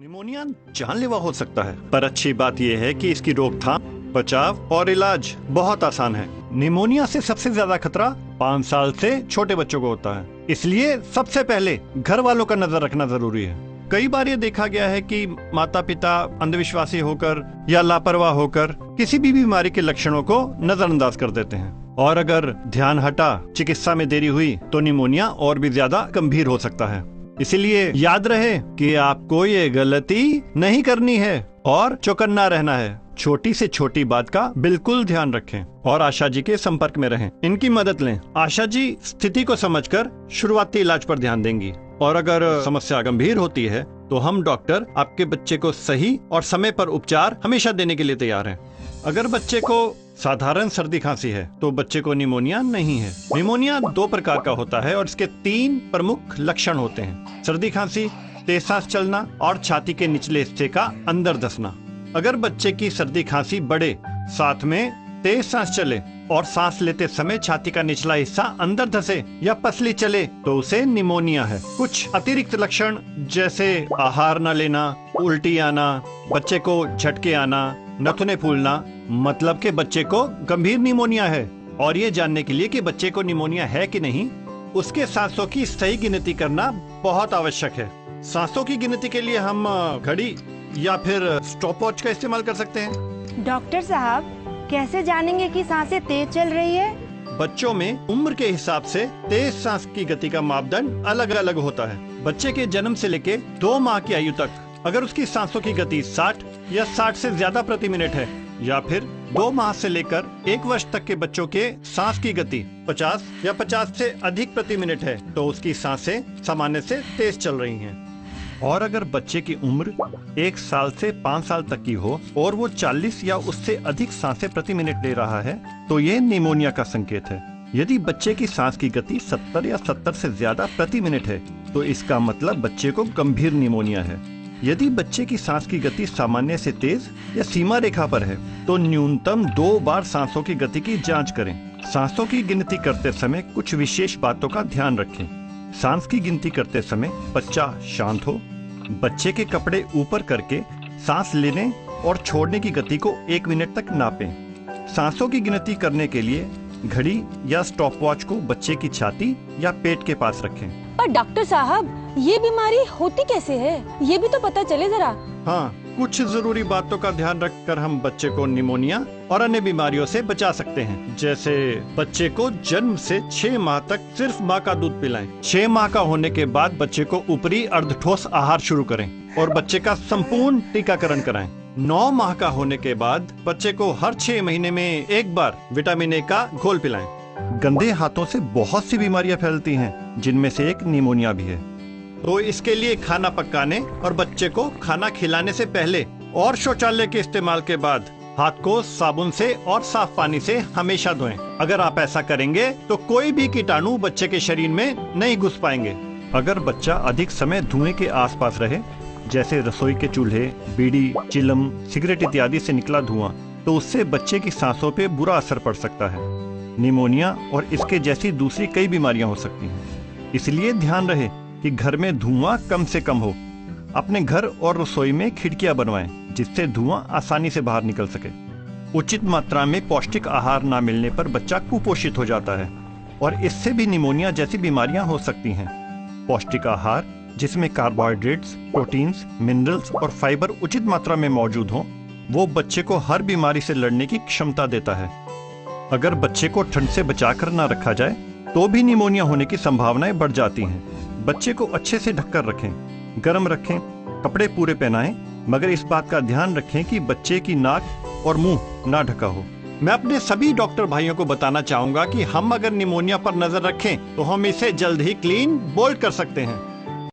Pneumonia जानलेवा हो सकता है, पर अच्छी बात यह है कि इसकी रोकथाम, बचाव और इलाज बहुत आसान है। निमोनिया से सबसे ज्यादा खतरा 5 साल से छोटे बच्चों को होता है, इसलिए सबसे पहले घर वालों का नजर रखना जरूरी है। कई बार ये देखा गया है कि माता पिता अंधविश्वासी होकर या लापरवाह होकर किसी भी बीमारी के लक्षणों को नजरअंदाज कर देते हैं, और अगर ध्यान हटा, चिकित्सा में देरी हुई तो निमोनिया और भी ज्यादा गंभीर हो सकता है। इसीलिए याद रहे कि आपको ये गलती नहीं करनी है और चौकन्ना रहना है। छोटी से छोटी बात का बिल्कुल ध्यान रखें और आशा जी के संपर्क में रहें, इनकी मदद लें। आशा जी स्थिति को समझकर शुरुआती इलाज पर ध्यान देंगी, और अगर समस्या गंभीर होती है तो हम डॉक्टर आपके बच्चे को सही और समय पर उपचार हमेशा देने के लिए तैयार हैं। अगर बच्चे को साधारण सर्दी खांसी है तो बच्चे को निमोनिया नहीं है। निमोनिया 2 प्रकार का होता है और इसके 3 प्रमुख लक्षण होते हैं: सर्दी खांसी, तेज सांस चलना और छाती के निचले हिस्से का अंदर धंसना। अगर बच्चे की सर्दी खांसी बढ़े, साथ में तेज सांस चले और सांस लेते समय छाती का निचला हिस्सा अंदर धंसे या पसली चले तो उसे निमोनिया है। कुछ अतिरिक्त लक्षण जैसे आहार न लेना, उल्टी आना, बच्चे को झटके आना, नथुने फूलना, मतलब के बच्चे को गंभीर निमोनिया है। और ये जानने के लिए कि बच्चे को निमोनिया है कि नहीं, उसके सांसों की सही गिनती करना बहुत आवश्यक है। सांसों की गिनती के लिए हम घड़ी या फिर स्टॉपवॉच का इस्तेमाल कर सकते हैं। डॉक्टर साहब, कैसे जानेंगे कि सांसें तेज चल रही है? बच्चों में उम्र के हिसाब से तेज सांस की गति का मापदंड अलग अलग होता है। बच्चे के जन्म से लेके 2 माह की आयु तक अगर उसकी सांसों की गति 60 या 60 से ज्यादा प्रति मिनट है, या फिर 2 माह से लेकर 1 वर्ष तक के बच्चों के सांस की गति 50 या 50 से अधिक प्रति मिनट है, तो उसकी सांसें सामान्य से तेज चल रही हैं। और अगर बच्चे की उम्र 1 साल से 5 साल तक की हो और वो 40 या उससे अधिक सांसें प्रति मिनट ले रहा है, तो ये निमोनिया का संकेत है। यदि बच्चे की सांस की गति 70 या 70 से ज्यादा प्रति मिनट है, तो इसका मतलब बच्चे को गंभीर निमोनिया है। यदि बच्चे की सांस की गति सामान्य से तेज या सीमा रेखा पर है, तो न्यूनतम 2 बार सांसों की गति की जांच करें। सांसों की गिनती करते समय कुछ विशेष बातों का ध्यान रखें। सांस की गिनती करते समय बच्चा शांत हो, बच्चे के कपड़े ऊपर करके सांस लेने और छोड़ने की गति को 1 मिनट तक नापें। सांसों की गिनती करने के लिए घड़ी या स्टॉपवॉच को बच्चे की छाती या पेट के पास रखें। पर डॉक्टर साहब, ये बीमारी होती कैसे है, ये भी तो पता चले जरा। हाँ, कुछ जरूरी बातों का ध्यान रखकर हम बच्चे को निमोनिया और अन्य बीमारियों से बचा सकते हैं। जैसे बच्चे को जन्म से 6 माह तक सिर्फ माँ का दूध पिलाएं। 6 माह का होने के बाद बच्चे को ऊपरी अर्धठोस आहार शुरू करें और बच्चे का संपूर्ण टीकाकरण कराएं। 9 माह का होने के बाद बच्चे को हर 6 महीने में 1 बार विटामिन ए का घोल पिलाएं। गंदे हाथों से बहुत सी बीमारियां फैलती हैं, जिनमें से एक निमोनिया भी है। तो इसके लिए खाना पकाने और बच्चे को खाना खिलाने से पहले और शौचालय के इस्तेमाल के बाद हाथ को साबुन से और साफ पानी से हमेशा धोएं। अगर आप ऐसा करेंगे तो कोई भी कीटाणु बच्चे के शरीर में नहीं घुस पाएंगे। अगर बच्चा अधिक समय धुएं के आसपास रहे, जैसे रसोई के चूल्हे, बीड़ी, चिलम, सिगरेट इत्यादि से निकला धुआं, तो उससे बच्चे की सांसों पे बुरा असर पड़ सकता है। निमोनिया और इसके जैसी दूसरी कई बीमारियां हो सकती हैं। इसलिए ध्यान रहे कि घर में धुआं कम से कम हो। अपने घर और रसोई में खिड़कियां बनवाएं, जिससे धुआं आसानी से बाहर निकल सके। उचित मात्रा में पौष्टिक आहार न मिलने पर बच्चा कुपोषित हो जाता है और इससे भी निमोनिया जैसी बीमारियां हो सकती हैं। पौष्टिक आहार जिसमें कार्बोहाइड्रेट्स, प्रोटीन्स, मिनरल्स और फाइबर उचित मात्रा में मौजूद हो, वो बच्चे को हर बीमारी से लड़ने की क्षमता देता है। अगर बच्चे को ठंड से बचाकर न रखा जाए तो भी निमोनिया होने की संभावनाएं बढ़ जाती हैं। बच्चे को अच्छे से ढककर रखें, गर्म रखें, कपड़े पूरे पहनाएं, मगर इस बात का ध्यान रखें कि बच्चे की नाक और मुंह ना ढका हो। मैं अपने सभी डॉक्टर भाइयों को बताना चाहूंगा कि हम अगर निमोनिया पर नजर रखें तो हम इसे जल्द ही क्लीन बोल्ड कर सकते हैं।